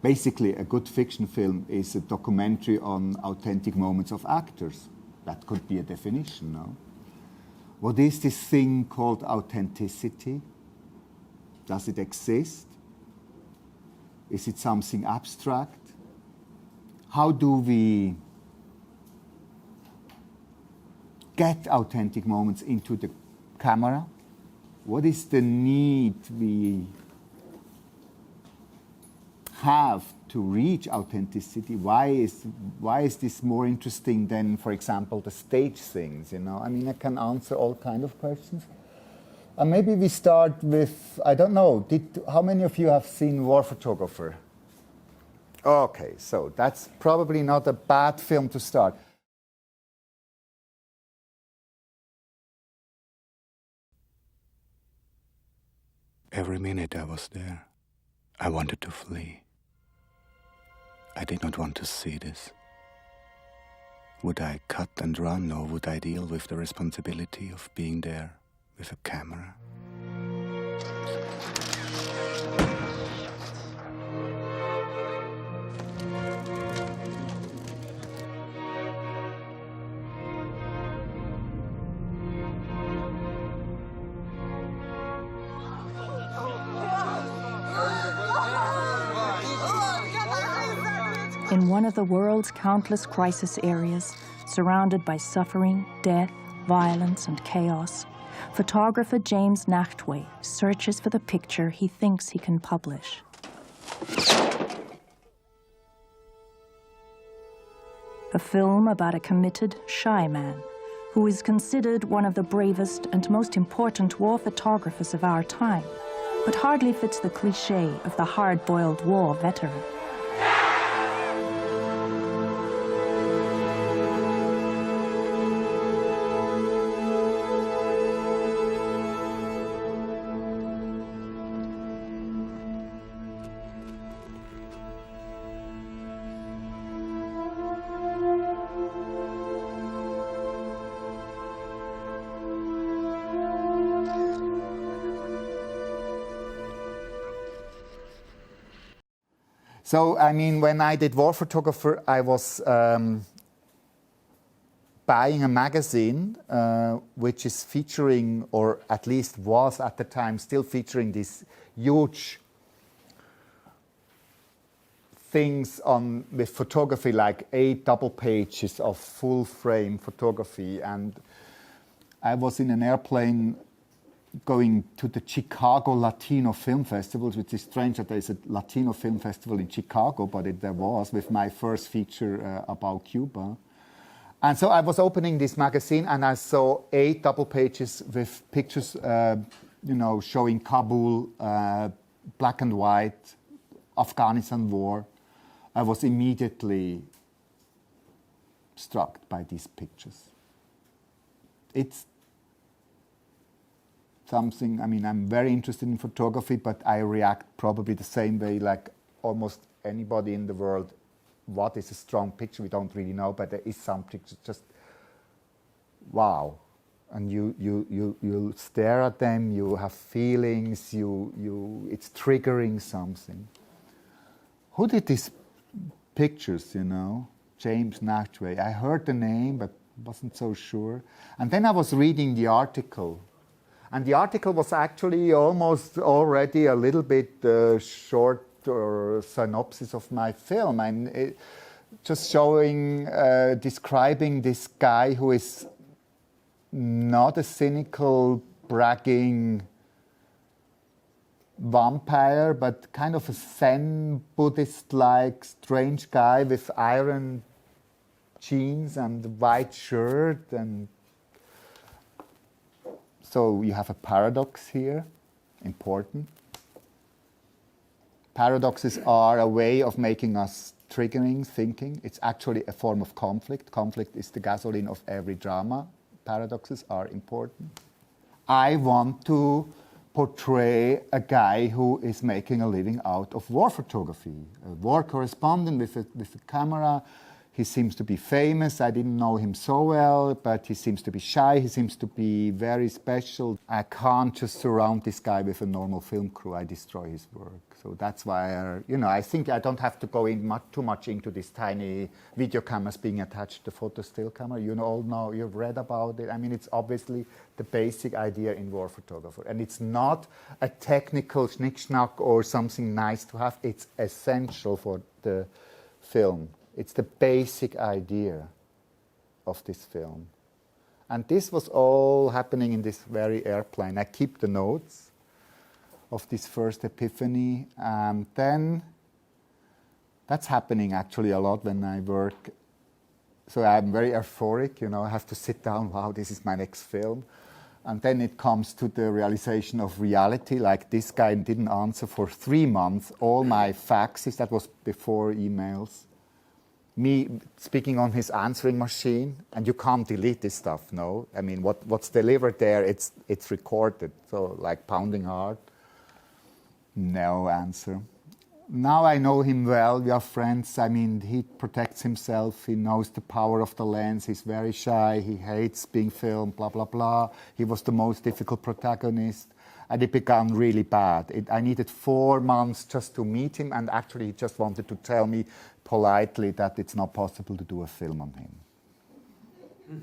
basically a good fiction film is a documentary on authentic moments of actors. That could be a definition, no? What is this thing called authenticity? Does it exist? Is it something abstract? How do we get authentic moments into the camera? What is the need we have to reach authenticity? Why is this more interesting than, for example, the stage things? You know, I mean, I can answer all kind of questions. And maybe we start with, I don't know, how many of you have seen War Photographer? Okay, so that's probably not a bad film to start. Every minute I was there, I wanted to flee. I did not want to see this. Would I cut and run, or would I deal with the responsibility of being there with a camera? In one of the world's countless crisis areas, surrounded by suffering, death, violence, and chaos, photographer James Nachtwey searches for the picture he thinks he can publish. A film about a committed, shy man who is considered one of the bravest and most important war photographers of our time, but hardly fits the cliché of the hard-boiled war veteran. So, I mean, when I did War Photographer, I was buying a magazine which is featuring, or at least was at the time, still featuring these huge things on with photography, like 8 double pages of full-frame photography. And I was in an airplane going to the Chicago Latino Film Festival, which is strange that there is a Latino film festival in Chicago, but there was, with my first feature about Cuba. And so I was opening this magazine and I saw 8 double pages with pictures, you know, showing Kabul, black and white, Afghanistan war. I was immediately struck by these pictures. It's something, I mean, I'm very interested in photography, but I react probably the same way like almost anybody in the world. What is a strong picture? We don't really know, but there is some pictures just, wow. And you stare at them, you have feelings, it's triggering something. Who did these pictures, you know? James Nachtwey. I heard the name, but wasn't so sure. And then I was reading the article. And the article was actually almost already a little bit short or synopsis of my film. And just showing, describing this guy who is not a cynical, bragging vampire, but kind of a Zen Buddhist-like strange guy with iron jeans and white shirt. And so you have a paradox here, important. Paradoxes are a way of making us triggering thinking. It's actually a form of conflict. Conflict is the gasoline of every drama. Paradoxes are important. I want to portray a guy who is making a living out of war photography, a war correspondent with a camera. He seems to be famous. I didn't know him so well, but he seems to be shy. He seems to be very special. I can't just surround this guy with a normal film crew. I destroy his work. So that's why, I think I don't have to go in too much into these tiny video cameras being attached to the photo still camera. You all know, you've read about it. I mean, it's obviously the basic idea in war photography. And it's not a technical schnick-schnack or something nice to have. It's essential for the film. It's the basic idea of this film. And this was all happening in this very airplane. I keep the notes of this first epiphany. And then that's happening actually a lot when I work. So I'm very euphoric, I have to sit down, wow, this is my next film. And then it comes to the realization of reality, like this guy didn't answer for 3 months. All my faxes, that was before emails. Me speaking on his answering machine, and you can't delete this stuff, no? I mean, what's delivered there, it's recorded, so like pounding hard. No answer. Now I know him well, we are friends. I mean, he protects himself, he knows the power of the lens, he's very shy, he hates being filmed, blah, blah, blah. He was the most difficult protagonist, and it became really bad. I needed 4 months just to meet him, and actually he just wanted to tell me politely that it's not possible to do a film on him.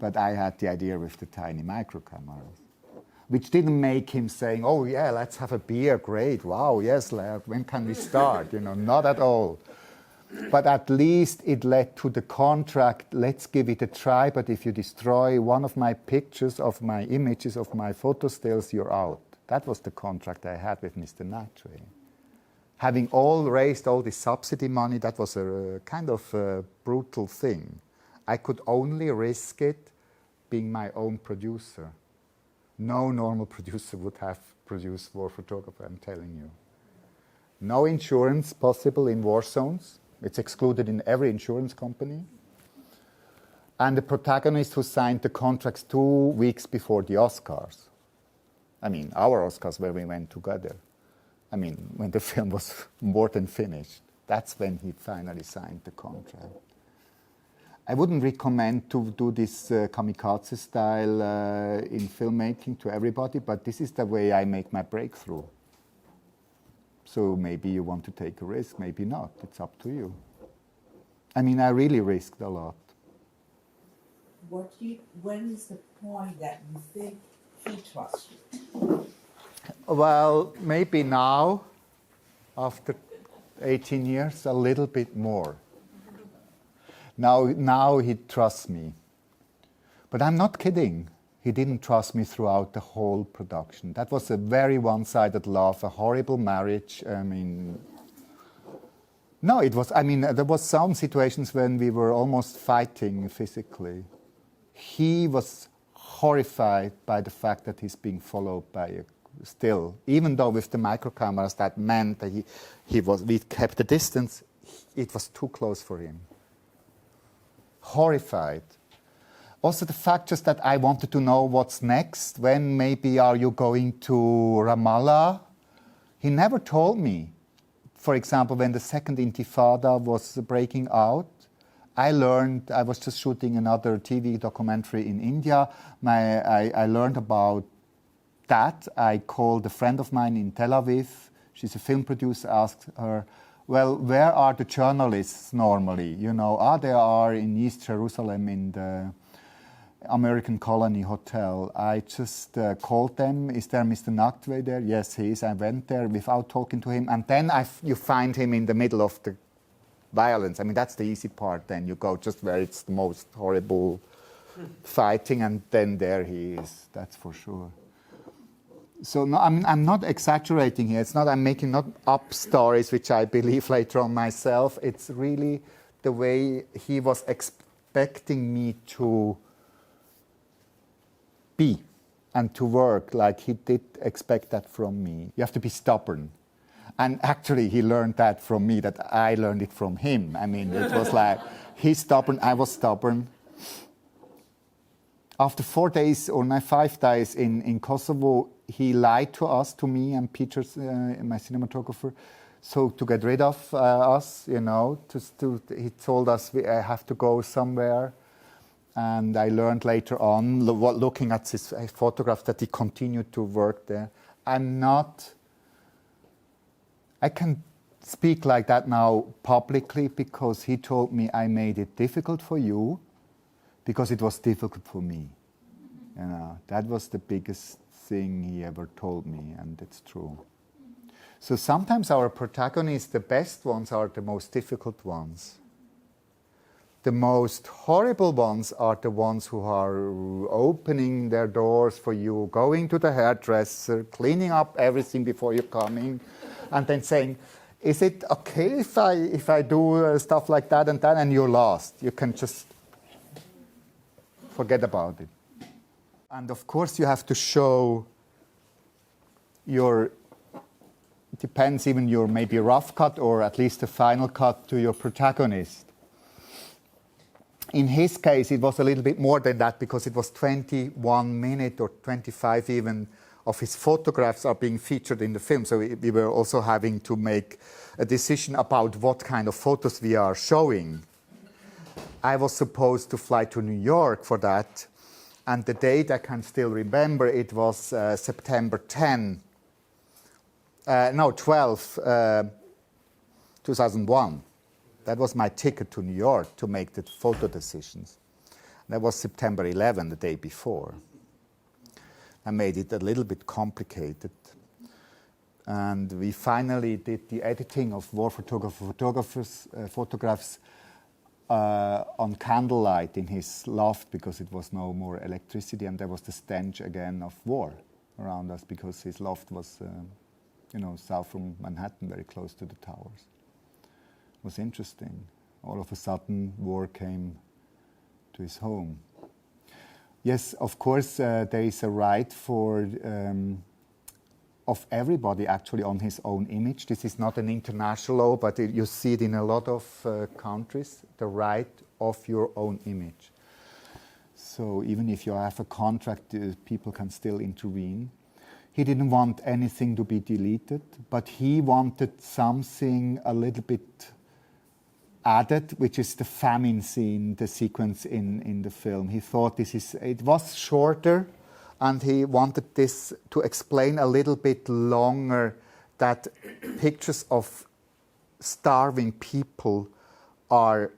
But I had the idea with the tiny micro cameras, which didn't make him saying, oh yeah, let's have a beer, great, wow, yes, when can we start? Not at all. But at least it led to the contract, let's give it a try, but if you destroy one of my pictures, of my images, of my photo stills, you're out. That was the contract I had with Mr. Nachtwey. Having raised all this subsidy money, that was a kind of a brutal thing. I could only risk it being my own producer. No normal producer would have produced war photography, I'm telling you. No insurance possible in war zones. It's excluded in every insurance company. And the protagonist who signed the contracts 2 weeks before the Oscars. I mean, our Oscars where we went together. I mean, when the film was more than finished. That's when he finally signed the contract. I wouldn't recommend to do this kamikaze style in filmmaking to everybody, but this is the way I make my breakthrough. So maybe you want to take a risk, maybe not. It's up to you. I mean, I really risked a lot. When is the point that you think he trusts you? Well, maybe now, after 18 years, a little bit more. Now he trusts me. But I'm not kidding. He didn't trust me throughout the whole production. That was a very one-sided love, a horrible marriage. I mean, no, it was, there was some situations when we were almost fighting physically. He was horrified by the fact that he's being followed by a still. Even though with the micro cameras, that meant that we kept the distance, it was too close for him. Horrified. Also the fact just that I wanted to know what's next. When maybe are you going to Ramallah? He never told me. For example, when the second Intifada was breaking out, I was just shooting another TV documentary in India. I learned about that. I called a friend of mine in Tel Aviv. She's a film producer, asked her, well, where are the journalists normally? They are in East Jerusalem in the American Colony Hotel. I just called them. Is there Mr. Nachtwey there? Yes, he is. I went there without talking to him. And then you find him in the middle of the violence. I mean, that's the easy part. Then you go just where it's the most horrible fighting, and then there he is. That's for sure. So no, I'm not exaggerating here. It's not. I'm making not up stories which I believe later on myself. It's really the way he was expecting me to be and to work, like he did expect that from me. You have to be stubborn. And actually, he learned that from me, that I learned it from him. I mean, it was like, he's stubborn, I was stubborn. After 4 days, or 5 days in Kosovo, he lied to us, to me and Peter, my cinematographer, So to get rid of us, he told us I have to go somewhere. And I learned later on, looking at his photographs, that he continued to work there. I can speak like that now publicly because he told me I made it difficult for you because it was difficult for me. That was the biggest thing he ever told me, and it's true. So sometimes our protagonists, the best ones, are the most difficult ones. The most horrible ones are the ones who are opening their doors for you, going to the hairdresser, cleaning up everything before you're coming, and then saying, is it okay if I do stuff like that, and you're lost. You can just forget about it. And of course you have to show depends even your maybe rough cut or at least a final cut to your protagonist. In his case, it was a little bit more than that because it was 21 minutes or 25 even of his photographs are being featured in the film. So we were also having to make a decision about what kind of photos we are showing. I was supposed to fly to New York for that. And the date I can still remember, it was September 12, 2001. That was my ticket to New York to make the photo decisions. That was September 11, the day before. I made it a little bit complicated. And we finally did the editing of war photographs on candlelight in his loft because it was no more electricity, and there was the stench again of war around us because his loft was, south from Manhattan, very close to the towers. It was interesting. All of a sudden, war came to his home. Yes, of course, there is a right of everybody actually on his own image. This is not an international law, but you see it in a lot of countries, the right of your own image. So even if you have a contract, people can still intervene. He didn't want anything to be deleted, but he wanted something a little bit added, which is the famine scene, the sequence in the film. He thought it was shorter, and he wanted this to explain a little bit longer that pictures of starving people are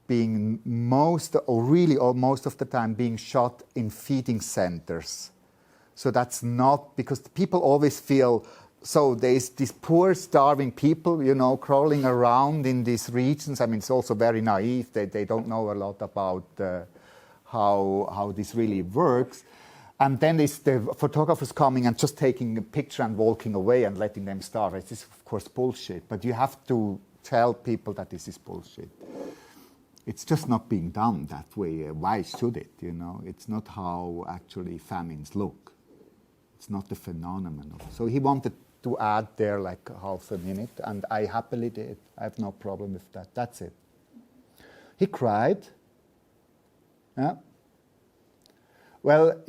being most of the time being shot in feeding centers. So that's not, because people always feel, so there's these poor starving people, crawling around in these regions. I mean, it's also very naive. They don't know a lot about how this really works. And then there's the photographers coming and just taking a picture and walking away and letting them starve. This is, of course, bullshit. But you have to tell people that this is bullshit. It's just not being done that way. Why should it, It's not how actually famines look. It's not the phenomenon. So he wanted to add there like half a minute, and I happily did. I have no problem with that. That's it. He cried. Yeah. Well,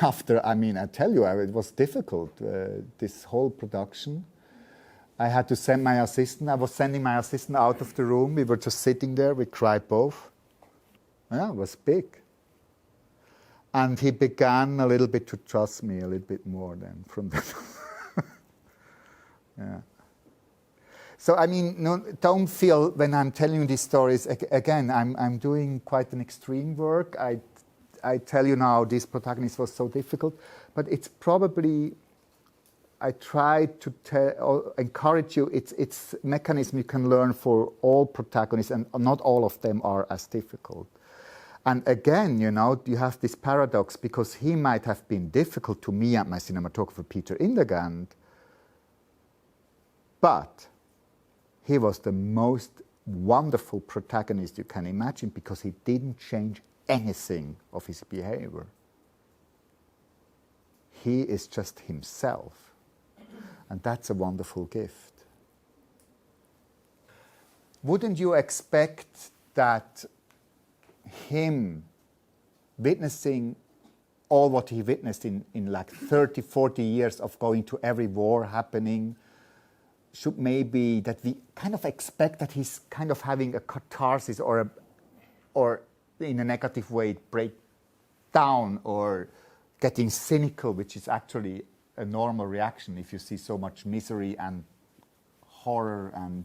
after, I tell you, it was difficult, this whole production. I had to send my assistant. I was sending my assistant out of the room. We were just sitting there. We cried both. Yeah, it was big. And he began a little bit to trust me a little bit more then from that. Yeah. So, don't feel when I'm telling you these stories, again, I'm doing quite an extreme work. I tell you now, this protagonist was so difficult, but it's probably, I try to encourage you, it's mechanism you can learn for all protagonists, and not all of them are as difficult. And again, you have this paradox, because he might have been difficult to me and my cinematographer Peter Indegand, but he was the most wonderful protagonist you can imagine, because he didn't change anything of his behavior. He is just himself. And that's a wonderful gift. Wouldn't you expect that him witnessing all what he witnessed in like 30, 40 years of going to every war happening, should maybe, that we kind of expect that he's kind of having a catharsis or in a negative way break down or getting cynical, which is actually a normal reaction if you see so much misery and horror. And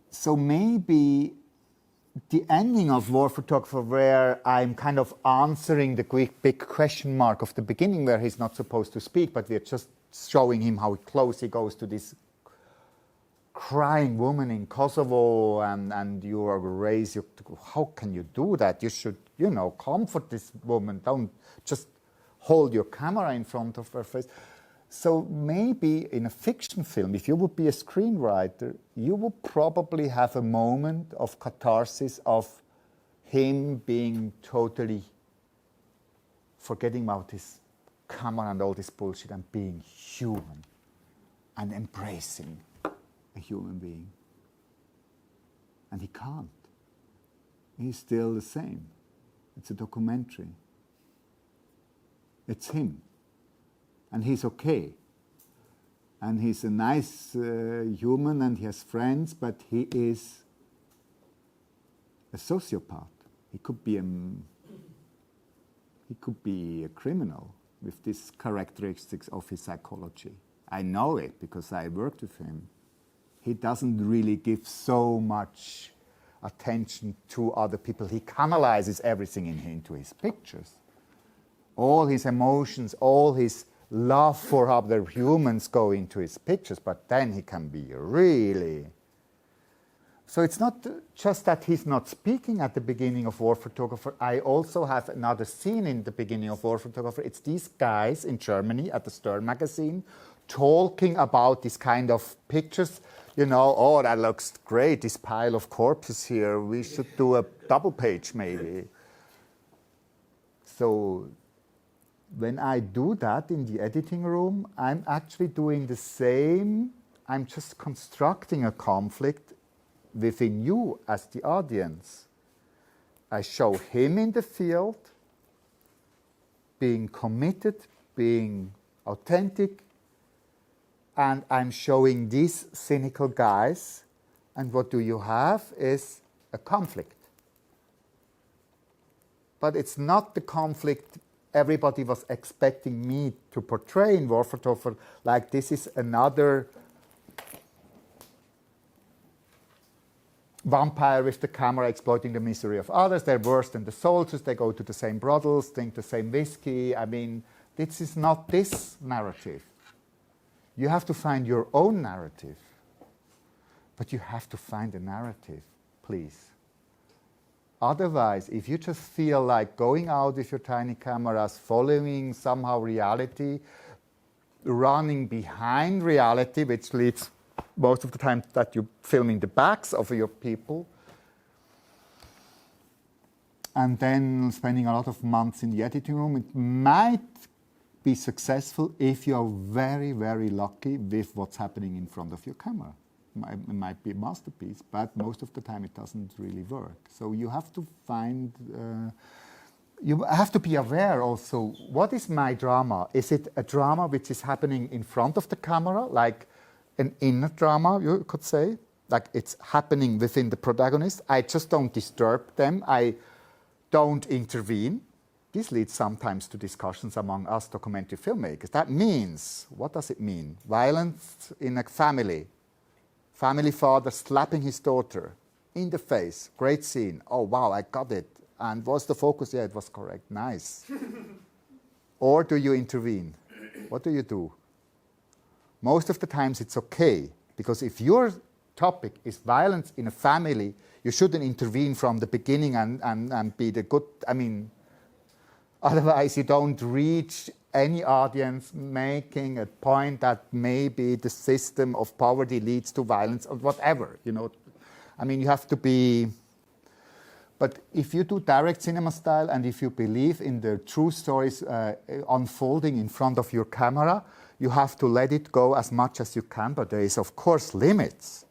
so maybe the ending of War Photographer, where I'm kind of answering the big question mark of the beginning, where he's not supposed to speak, but we're just showing him how close he goes to this crying woman in Kosovo, and you are raised. How can you do that? You should, comfort this woman. Don't just hold your camera in front of her face. So maybe in a fiction film, if you would be a screenwriter, you would probably have a moment of catharsis of him being totally forgetting about his camera and all this bullshit and being human and embracing a human being. And he can't. He's still the same. It's a documentary. It's him. And he's okay. And he's a nice human and he has friends, but he is a sociopath. He could be a criminal with these characteristics of his psychology. I know it because I worked with him. He doesn't really give so much attention to other people. He canalizes everything into his pictures. All his emotions, all his love for other humans go into his pictures, but then he can be really... So it's not just that he's not speaking at the beginning of War Photographer. I also have another scene in the beginning of War Photographer. It's these guys in Germany at the Stern magazine talking about this kind of pictures. Oh, that looks great, this pile of corpses here. We should do a double page maybe. So when I do that in the editing room, I'm actually doing the same. I'm just constructing a conflict within you as the audience. I show him in the field, being committed, being authentic, and I'm showing these cynical guys, and what do you have is a conflict. But it's not the conflict everybody was expecting me to portray in War Photographer, like this is another vampire with the camera exploiting the misery of others. They're worse than the soldiers. They go to the same brothels, drink the same whiskey. I mean, this is not this narrative. You have to find your own narrative. But you have to find a narrative, please. Otherwise, if you just feel like going out with your tiny cameras, following somehow reality, running behind reality, which leads most of the time that you're filming the backs of your people, and then spending a lot of months in the editing room, it might be successful if you're very, very lucky with what's happening in front of your camera. It might be a masterpiece, but most of the time it doesn't really work. So you have to find, you have to be aware also, what is my drama? Is it a drama which is happening in front of the camera, like an inner drama, you could say? Like it's happening within the protagonist. I just don't disturb them. I don't intervene. This leads sometimes to discussions among us documentary filmmakers. That means, what does it mean? Violence in a family. Family father slapping his daughter in the face. Great scene. Oh, wow, I got it. And was the focus? Yeah, it was correct. Nice. Or do you intervene? What do you do? Most of the times it's okay, because if your topic is violence in a family, you shouldn't intervene from the beginning and be the good, otherwise you don't reach any audience making a point that maybe the system of poverty leads to violence or whatever, you have to be... But if you do direct cinema style and if you believe in the true stories unfolding in front of your camera, you have to let it go as much as you can, but there is, of course, limits.